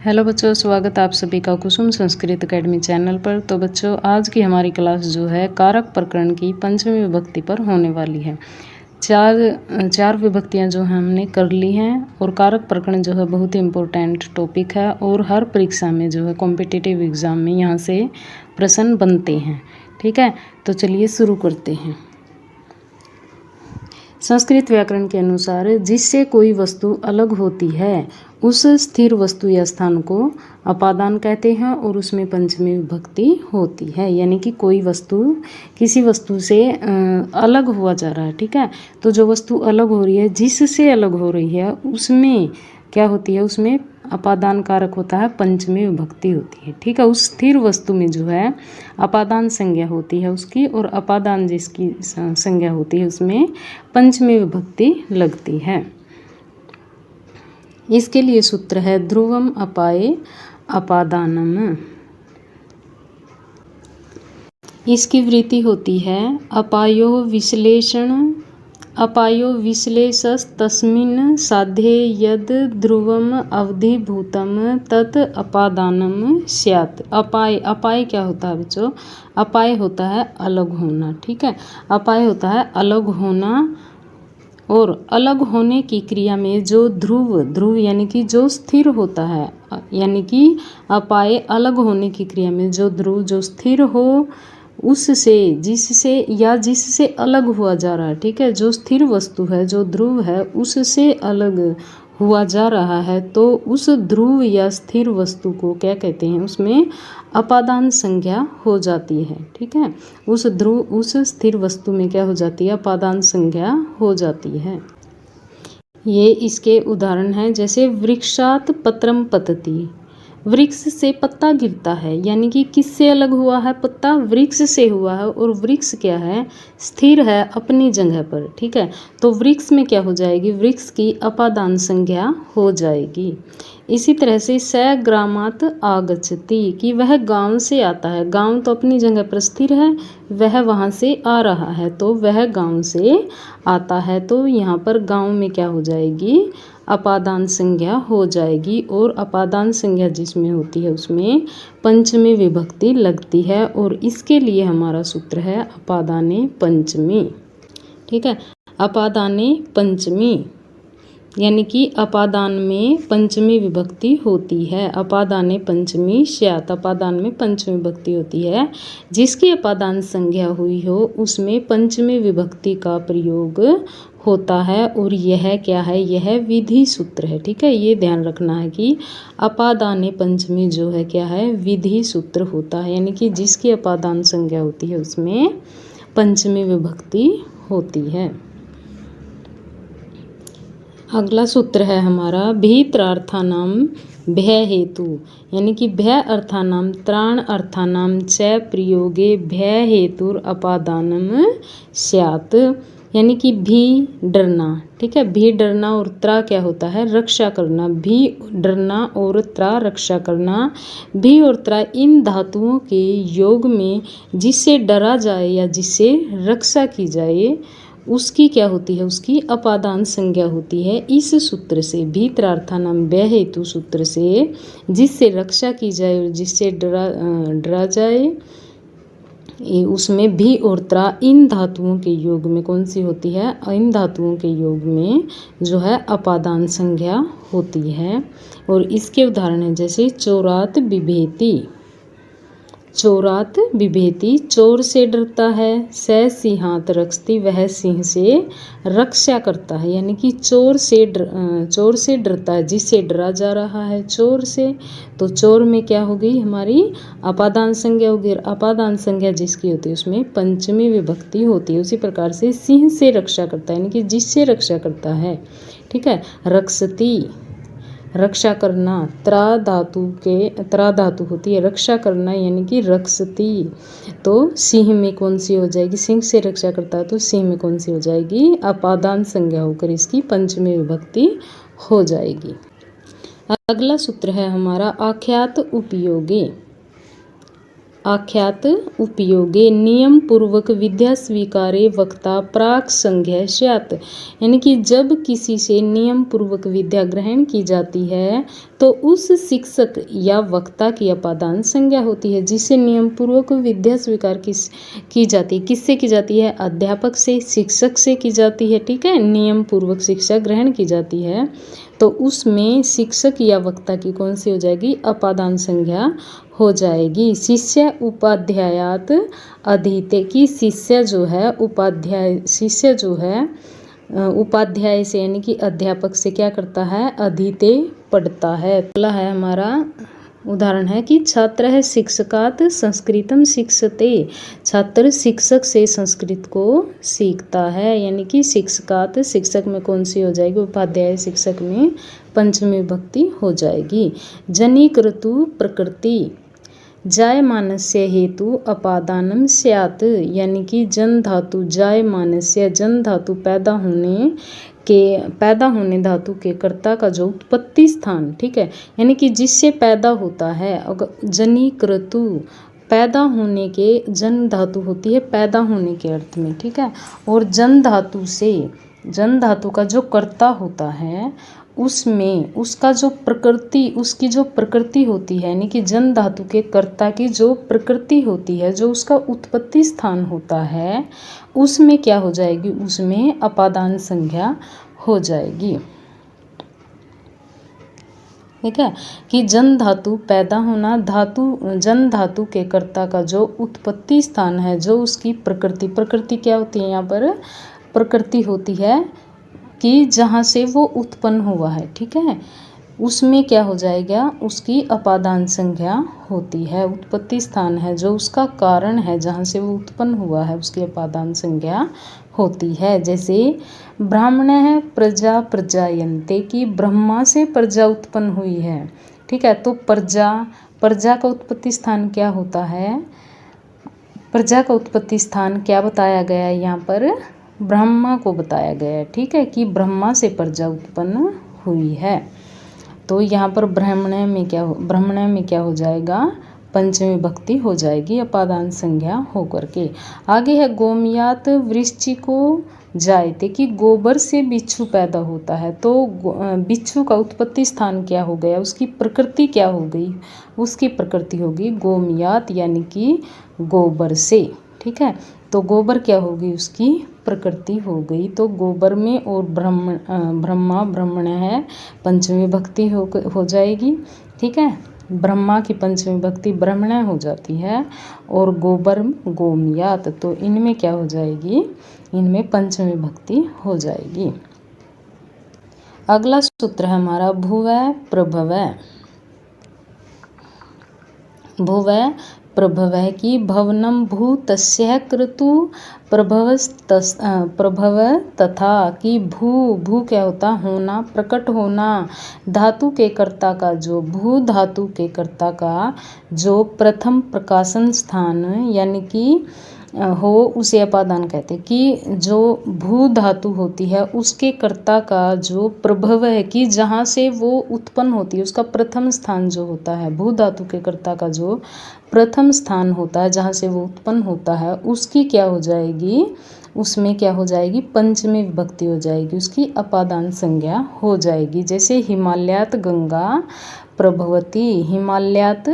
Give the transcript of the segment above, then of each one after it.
Hello बच्चों, स्वागत आप सभी का कुसुम संस्कृत एकेडमी चैनल पर। तो बच्चों, आज की हमारी क्लास जो है कारक प्रकरण की पंचमी विभक्ति पर होने वाली है। चार विभक्तियां जो हैं हमने कर ली हैं और कारक प्रकरण जो है बहुत ही इम्पोर्टेंट टॉपिक है और हर परीक्षा में जो है कॉम्पिटिटिव एग्ज़ाम में यहाँ से प्रश्न बनते हैं। ठीक है, तो चलिए शुरू करते हैं। संस्कृत व्याकरण के अनुसार जिससे कोई वस्तु अलग होती है उस स्थिर वस्तु या स्थान को अपादान कहते हैं और उसमें पंचमी विभक्ति होती है। यानी कि कोई वस्तु किसी वस्तु से अलग हुआ जा रहा है। ठीक है, तो जो वस्तु अलग हो रही है, जिससे अलग हो रही है, उसमें क्या होती है, उसमें अपादान कारक होता है, पंचमी विभक्ति होती है। ठीक है, उस स्थिर वस्तु में जो है अपादान संज्ञा होती है उसकी, और अपादान जिसकी संज्ञा होती है उसमें पंचमी विभक्ति लगती है। इसके लिए सूत्र है ध्रुवम अपाये अपादानम। इसकी वृत्ति होती है अपायो विश्लेषस तस्मिन् साध्ये यद ध्रुवम अवधिभूतम तत् अपादानम स्यात्। अपाय क्या होता है बच्चों? अपाय होता है अलग होना। ठीक है, अपाय होता है अलग होना, और अलग होने की क्रिया में जो ध्रुव यानी कि जो स्थिर होता है, यानी कि अपाय अलग होने की क्रिया में जो ध्रुव जो स्थिर हो उससे जिससे अलग हुआ जा रहा है। ठीक है, जो स्थिर वस्तु है, जो ध्रुव है, उससे अलग हुआ जा रहा है, तो उस ध्रुव या स्थिर वस्तु को क्या कहते हैं? उसमें अपादान संज्ञा हो जाती है। ठीक है, उस स्थिर वस्तु में क्या हो जाती है? अपादान संज्ञा हो जाती है। ये इसके उदाहरण हैं, जैसे वृक्षात पत्रम पतति, वृक्ष से पत्ता गिरता है। यानी कि किससे अलग हुआ है? पत्ता वृक्ष से हुआ है, और वृक्ष क्या है? स्थिर है अपनी जगह पर। ठीक है, तो वृक्ष में क्या हो जाएगी? वृक्ष की अपादान संज्ञा हो जाएगी। इसी तरह से स ग्रामात आगच्छति, कि वह गांव से आता है। गांव तो अपनी जगह पर स्थिर है, वह वहां से आ रहा है, तो वह गांव से आता है। तो यहाँ पर गांव में क्या हो जाएगी? अपादान संज्ञा हो जाएगी, और अपादान संज्ञा जिसमें होती है उसमें पंचमी विभक्ति लगती है, और इसके लिए हमारा सूत्र है अपादाने पंचमी। ठीक है, अपादाने पंचमी यानी कि अपादान में पंचमी विभक्ति होती है। अपादाने पंचमी स्यात्, अपादान में पंचमी विभक्ति होती है। जिसकी अपादान संज्ञा हुई हो उसमें पंचमी विभक्ति का प्रयोग होता है, और यह क्या है? यह विधि सूत्र है। ठीक है, ये ध्यान रखना है कि अपादाने पंचमी जो है क्या है? विधि सूत्र होता है। यानी कि जिसकी अपादान संज्ञा होती है उसमें पंचमी विभक्ति होती है। अगला सूत्र है हमारा भीत्रार्थानाम भय हेतु, यानी कि भय अर्थानाम त्राण अर्थानाम च प्रयोगे भय हेतुर अपादानम स्यात्। यानी कि भी डरना। ठीक है, भी डरना, और त्रा क्या होता है? रक्षा करना। भी डरना और त्रा रक्षा करना। भी और त्रा इन धातुओं के योग में जिससे डरा जाए या जिससे रक्षा की जाए उसकी क्या होती है? उसकी अपादान संज्ञा होती है। इस सूत्र से भीत्रार्थानाम भय हेतु सूत्र से जिससे रक्षा की जाए और जिससे डरा जाए, उसमें भी और त्रा इन धातुओं के योग में कौन सी होती है? इन धातुओं के योग में जो है अपादान संज्ञा होती है। और इसके उदाहरण है जैसे चोरात बिभेति। चोरात बिभेति, चोर से डरता है। स सिंहात रक्षति, वह सिंह से रक्षा करता है। यानी कि चोर से डरता है, जिससे डरा जा रहा है चोर से। तो चोर में क्या हो गई? हमारी अपादान संज्ञा होगी। अपादान संज्ञा जिसकी होती है उसमें पंचमी विभक्ति होती है। उसी प्रकार से सिंह से रक्षा करता है, यानी कि जिससे रक्षा करता है। ठीक है, रक्षति रक्षा करना। त्रा धातु होती है रक्षा करना, यानी कि रक्षति। तो सिंह में कौन सी हो जाएगी? सिंह से रक्षा करता है तो सिंह में कौन सी हो जाएगी? अपादान संज्ञा होकर इसकी पंचमी विभक्ति हो जाएगी। अगला सूत्र है हमारा आख्यात उपयोगे। आख्यात उपयोगे नियम पूर्वक विद्या स्वीकारे वक्ता प्राक संज्ञा स्यात्। यानी कि जब किसी से नियम पूर्वक विद्या ग्रहण की जाती है तो उस शिक्षक या वक्ता की अपादान संज्ञा होती है जिसे नियम पूर्वक विद्या स्वीकार की जाती है। किससे की जाती है? अध्यापक से, शिक्षक से की जाती है। ठीक है, नियम पूर्वक शिक्षा ग्रहण की जाती है तो उसमें शिक्षक या वक्ता की कौन सी हो जाएगी? अपादान संज्ञा हो जाएगी। शिष्य उपाध्यायात अधीते की शिष्य जो है उपाध्याय से यानी कि अध्यापक से क्या करता है? अधीते पढ़ता है। अगला है हमारा उदाहरण है कि छात्र है शिक्षकात संस्कृतम शिक्षते। छात्र शिक्षक से संस्कृत को सीखता है, यानी कि शिक्षकात शिक्षक में कौन सी हो जाएगी? उपाध्याय शिक्षक में पंचमी विभक्ति हो जाएगी। जनिक ऋतु प्रकृति जायमानस्य हेतु अपादानम स्यात्, यानी कि जन धातु जायमानस्य जन धातु पैदा होने धातु के कर्ता का जो उत्पत्ति स्थान, ठीक है, यानी कि जिससे पैदा होता है। अगर जनिक ऋतु पैदा होने के जन धातु होती है पैदा होने के अर्थ में, ठीक है, और जन धातु का जो कर्ता होता है उसमें उसकी जो प्रकृति होती है, यानी कि जन धातु के कर्ता की जो प्रकृति होती है, जो उसका उत्पत्ति स्थान होता है, उसमें क्या हो जाएगी? उसमें अपादान संज्ञा हो जाएगी। ठीक है, कि जन धातु पैदा होना, जन धातु के कर्ता का जो उत्पत्ति स्थान है, जो उसकी प्रकृति क्या होती है? यहाँ पर प्रकृति होती है कि जहाँ से वो उत्पन्न हुआ है, ठीक है, उसमें क्या हो जाएगा? उसकी अपादान संज्ञा होती है। उत्पत्ति स्थान है जो उसका कारण है, जहाँ से वो उत्पन्न हुआ है, उसकी अपादान संज्ञा होती है। जैसे ब्राह्मण है प्रजा प्रजायन्ते की ब्रह्मा से प्रजा उत्पन्न हुई है, ठीक है, तो प्रजा का उत्पत्ति स्थान क्या होता है? प्रजा का उत्पत्ति स्थान क्या बताया गया है यहाँ पर? ब्रह्मा को बताया गया है, ठीक है, कि ब्रह्मा से प्रजा उत्पन्न हुई है। तो यहाँ पर ब्राह्मण में क्या हो जाएगा? पंचमी विभक्ति हो जाएगी अपादान संज्ञा होकर के। आगे है गोमयात वृश्चिको जायते कि गोबर से बिच्छू पैदा होता है। तो बिच्छू का उत्पत्ति स्थान क्या हो गया? उसकी प्रकृति क्या हो गई? उसकी प्रकृति होगी गोमयात, यानी कि गोबर से, ठीक है, तो गोबर क्या होगी? उसकी प्रकृति हो गई। तो गोबर में और ब्रह्मण है पंचमी विभक्ति हो जाएगी, ठीक है, ब्रह्मा की पंचमी विभक्ति ब्रह्मण हो जाती है और गोबर गोमयात, तो इनमें क्या हो जाएगी? इनमें पंचमी विभक्ति हो जाएगी। अगला सूत्र है हमारा भुवः प्रभवः की भवनम भू तस्य क्रतु प्रभव तथा कि भू क्या होता? होना, प्रकट होना। धातु के कर्ता का जो भू धातु के कर्ता का जो प्रथम प्रकाशन स्थान यानी कि हो उसे अपादान कहते हैं। कि जो भू धातु होती है उसके कर्ता का जो प्रभव है कि जहाँ से वो उत्पन्न होती है, उसका प्रथम स्थान जो होता है, भू धातु के कर्ता का जो प्रथम स्थान होता है जहाँ से वो उत्पन्न होता है, उसकी क्या हो जाएगी? उसमें क्या हो जाएगी? पंचमी विभक्ति हो जाएगी, उसकी अपादान संज्ञा हो जाएगी। जैसे हिमालयात गंगा प्रभवती, हिमालयात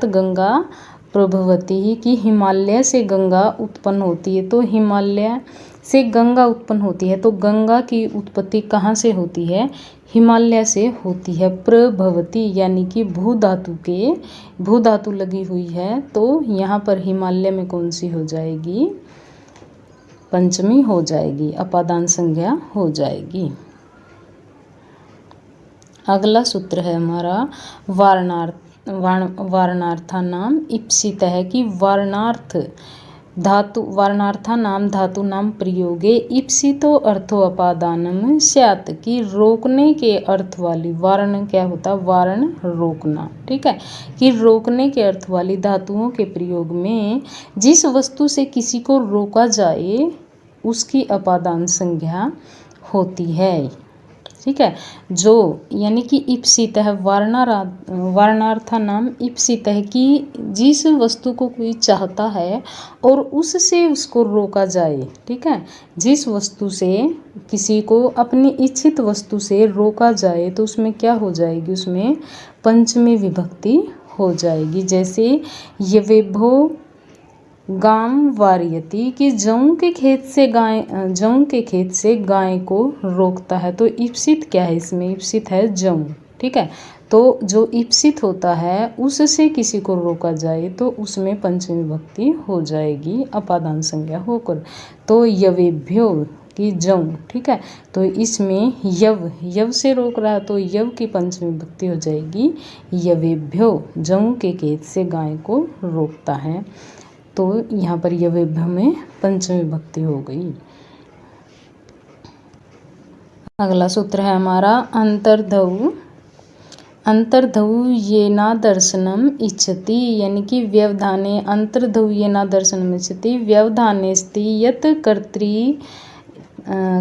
गंगा प्रभवती की हिमालय से गंगा उत्पन्न होती है। तो हिमालय से गंगा उत्पन्न होती है, तो गंगा की उत्पत्ति कहाँ से होती है? हिमालय से होती है। प्रभवती यानी कि भू धातु लगी हुई है, तो यहाँ पर हिमालय में कौन सी हो जाएगी? पंचमी हो जाएगी, अपादान संज्ञा हो जाएगी। अगला सूत्र है हमारा वारणार्था नाम इप्सित है कि वारणार्था नाम धातु नाम प्रयोगे इप्सितो अर्थो अपादानम स्यात् कि रोकने के अर्थ वाली, वारण क्या होता? वारण रोकना, ठीक है, कि रोकने के अर्थ वाली धातुओं के प्रयोग में जिस वस्तु से किसी को रोका जाए उसकी अपादान संज्ञा होती है। ठीक है। जो यानी कि ईप्सितः वारणार्थानाम ईप्सितः कि जिस वस्तु को कोई चाहता है और उससे उसको रोका जाए, ठीक है। जिस वस्तु से किसी को अपनी इच्छित वस्तु से रोका जाए तो उसमें क्या हो जाएगी, उसमें पंचमी विभक्ति हो जाएगी। जैसे यवेभो गाम वारयति कि जौ के खेत से गाय को रोकता है। तो ईप्सित क्या है, इसमें ईप्सित है जौ, ठीक है। तो जो ईप्सित होता है उससे किसी को रोका जाए तो उसमें पंचमी विभक्ति हो जाएगी अपादान संज्ञा होकर। तो यवेभ्यो कि जौ, ठीक है। तो इसमें यव से रोक रहा है तो यव की पंचमी विभक्ति हो जाएगी यवेभ्यो, जौ के खेत से गाय को रोकता है। तो यहाँ पर यवेभ्य में पंचमी विभक्ति हो गई। अगला सूत्र है हमारा अंतर्धौ येना दर्शनम इच्छति, यानी कि व्यवधाने अंतर्धौ येना दर्शनम इच्छति व्यवधानेस्ति यत् कर्तृ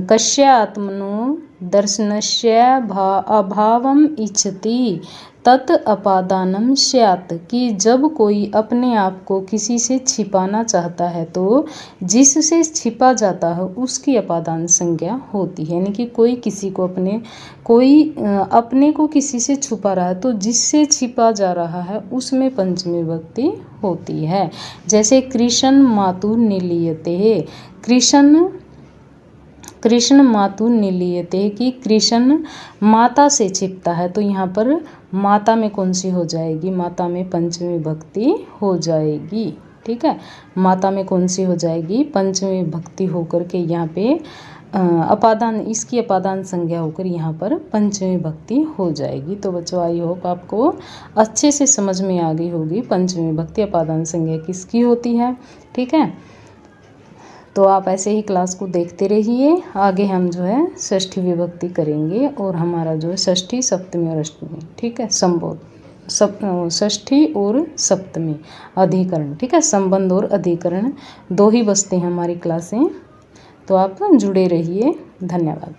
कस्य आत्मनो दर्शनस्य अभावम इच्छति तत् अपादानम स्यात्, कि जब कोई अपने आप को किसी से छिपाना चाहता है तो जिससे छिपा जाता है उसकी अपादान संज्ञा होती है। यानी कि कोई अपने को किसी से छुपा रहा है तो जिससे छिपा जा रहा है उसमें पंचमी विभक्ति होती है। जैसे कृष्ण मातु निलीयते है, कृष्ण मातु निलीयते कि कृष्ण माता से छिपता है। तो यहाँ पर माता में कौन सी हो जाएगी, माता में पंचमी विभक्ति हो जाएगी, ठीक है। माता में कौन सी हो जाएगी, पंचमी विभक्ति होकर के यहाँ पे इसकी अपादान संज्ञा होकर यहाँ पर पंचमी विभक्ति हो जाएगी। तो बच्चों आई होप आपको अच्छे से समझ में आ गई होगी पंचमी विभक्ति अपादान संज्ञा किसकी होती है, ठीक है। तो आप ऐसे ही क्लास को देखते रहिए। आगे हम जो है षष्ठी विभक्ति करेंगे और हमारा जो है षष्ठी सप्तमी और अष्टमी, ठीक है, षष्ठी और सप्तमी अधिकरण, ठीक है, संबंध और अधिकरण 2 ही बचते हैं हमारी क्लासें। तो आप जुड़े रहिए। धन्यवाद।